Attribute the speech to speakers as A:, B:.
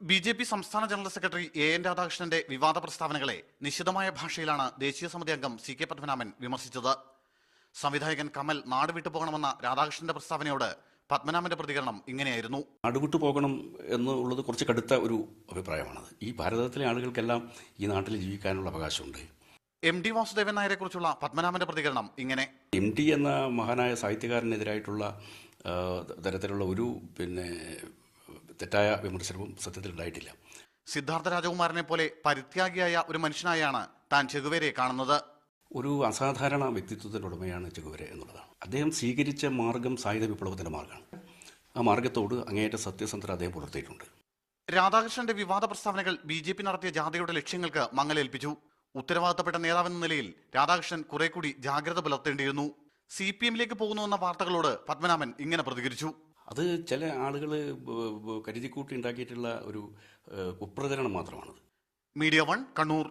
A: BJP. സംസ്ഥാന general secretary N രാധാകൃഷ്ണന്റെ വിവാദ പ്രസ്താവനകളെ നിശിതമായ ഭാഷയിലാണ് ദേശീയ സമിതി അംഗം സി കെ പത്മനാഭൻ വിമർശിച്ചത്. സംവിധായകൻ കമൽ നാടുവിട്ടു പോകണമെന്ന രാധാകൃഷ്ണന്റെ പ്രസ്താവനയോട് പത്മനാഭന്റെ പ്രതികരണം ഇങ്ങനെയായിരുന്നു.
B: നാടുവിട്ടു പോകണം എന്നുള്ളത് കുറച്ച് കടുത്ത ഒരു അഭിപ്രായമാണത്. ഈ ഭാരതത്തിലെ ആളുകൾക്കെല്ലാം ഈ നാട്ടിൽ ജീവിക്കാനുള്ള അവകാശമുണ്ട്.
A: എം.ടി. വാസുദേവൻ നായരെ കുറിച്ചുള്ള പത്മനാഭന്റെ പ്രതികരണം ഇങ്ങനെ:
B: എം.ടി. എന്ന മഹാനായ സാഹിത്യകാരനെതിരായിട്ടുള്ള തരത്തിലുള്ള ഒരു തെറ്റായ വിമർശനവും സത്യത്തിൽ ഉണ്ടായിട്ടില്ല.
A: സിദ്ധാർത്ഥ രാജകുമാരനെ പോലെ പരിത്യാഗിയായ ഒരു മനുഷ്യനായാണ് താൻ ചെഗുവേരയെ കാണുന്നത്.
B: ഒരു അസാധാരണ വ്യക്തിത്വത്തിൻ്റെ ഉടമയാണ് ചെഗുവേര എന്നുള്ളതാണ്. അദ്ദേഹം സ്വീകരിച്ച മാർഗം സായുധ വിപ്ലവത്തിൻ്റെ മാർഗമാണ്. ആ മാർഗത്തോട് അങ്ങേയറ്റ സത്യസന്ധത അദ്ദേഹം പുലർത്തിയിട്ടുണ്ട്.
A: രാധാകൃഷ്ണന്റെ വിവാദ പ്രസ്താവനകൾ ബി.ജെ.പി. നടത്തിയ ജാഥയുടെ ലക്ഷ്യങ്ങൾക്ക് മങ്ങലേൽപ്പിച്ചു. ഉത്തരവാദിത്തപ്പെട്ട നേതാവെന്ന നിലയിൽ രാധാകൃഷ്ണൻ കുറെ കൂടി ജാഗ്രത പുലർത്തേണ്ടിയിരുന്നു. CPM-ലേക്ക് പോകുന്നുവെന്ന വാർത്തകളോട് പത്മനാഭൻ ഇങ്ങനെ പ്രതികരിച്ചു:
B: അത് ചില ആളുകൾ കരുതിക്കൂട്ടി ഉണ്ടാക്കിയിട്ടുള്ള ഒരു കുപ്രചരണം മാത്രമാണത്.
A: മീഡിയ 1 കണ്ണൂർ.